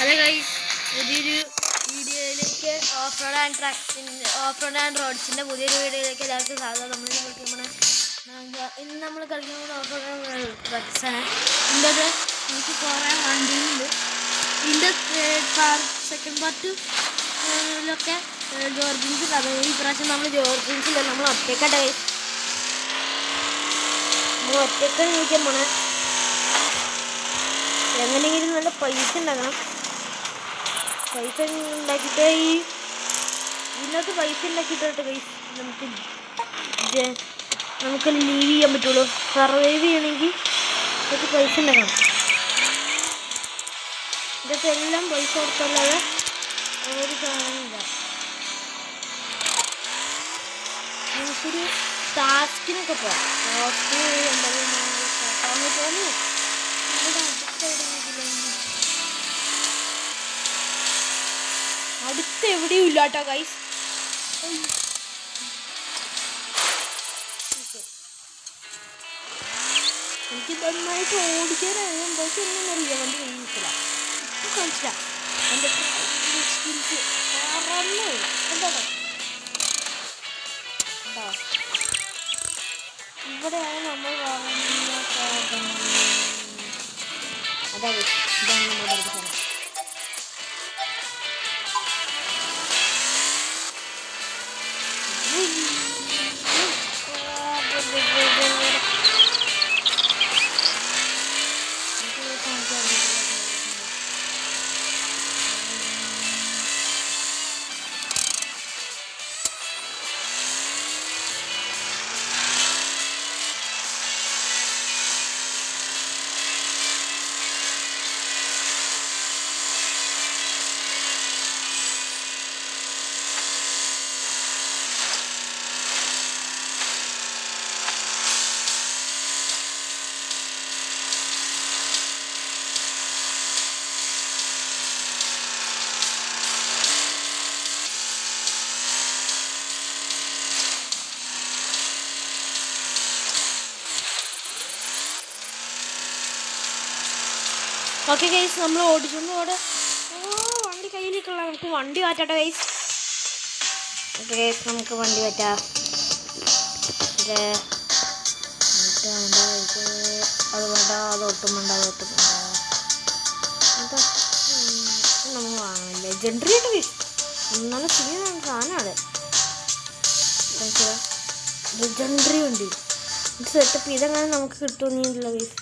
Hello guys, പുതിയൊരു വീഡിയോയിലേക്ക് off road and റോഡ്സിൻ്റെ പുതിയൊരു വീഡിയോയിലേക്ക് എല്ലാവർക്കും സ്വാഗതം. ഇന്ന് നമ്മൾ കളിക്കുന്നത് ഓഫ് റോഡ് ട്രക്സാണ്. ഇതിൻ്റെ നമുക്ക് കുറേ വണ്ടിയുണ്ട്. ഇതിൻ്റെ സെക്കൻഡ് പാർട്ടിലൊക്കെ ജോർജിൻസ് കഥ. ഈ പ്രാവശ്യം നമ്മൾ ജോർജിൻസില്ല, നമ്മൾ ഒറ്റക്കട്ടെ ഗൈസ്. നമ്മൾ ഒറ്റക്കാണ് ചോദിക്കാൻ പോണേ. എങ്ങനെയെങ്കിലും നല്ല പൈസ ഉണ്ടാക്കണം. പൈസ ഉണ്ടാക്കിയിട്ട് ഇതിനകത്ത് പൈസ ഉണ്ടാക്കിയിട്ട് പൈസ നമുക്ക് ലീവ് ചെയ്യാൻ പറ്റുള്ളൂ. സർവൈവ് ചെയ്യണമെങ്കിൽ ഇതൊക്കെ പൈസ ഉണ്ടാക്കണം. ഇതൊക്കെ എല്ലാം പൈസ കൊടുത്തല്ലാതെ ഒരു സാധനമില്ല. നമുക്കൊരു ടാസ്കിനൊക്കെ പോകാം. ടാസ്കിന് അടുത്ത് എവിടെയും ഇല്ല കേട്ടോ ഗൈസ്. എനിക്ക് നന്നായിട്ട് ഓടിക്കാനറിയാം, പക്ഷെ ഒന്നും അറിയാം. വണ്ടി കഴിയില്ല, കാണിച്ചില്ല. എൻ്റെ സ്കിൽസ് പറന്നു എന്താ ഇവിടെയാണ് നമ്മൾ വാങ്ങുന്ന സാധനം. അതാണ് ഇതാണ് നമ്മൾ പഠിക്കുന്നത്. ഓക്കെ ഗൈസ്, നമ്മൾ ഓടിച്ചുകൊണ്ട് വണ്ടി കയ്യിലേക്കുള്ള നമുക്ക് വണ്ടി മാറ്റാട്ടെ ഗൈസ്. ഓക്കെ ഗൈസ്, നമുക്ക് വണ്ടി മാറ്റാം. അത് വേണ്ട, അതൊട്ടും വേണ്ട, എന്താ നമ്മൾ വാങ്ങാം. ലെജൻഡറി ആയിട്ട് ഗൈസ്, നല്ല സീനാണ് സാധനമാണ്. ലെജൻഡറി വണ്ടി ഇത് സെറ്റപ്പ് ചെയ്തെങ്ങനെ നമുക്ക് കിട്ടുമെന്നില്ല ഗൈസ്.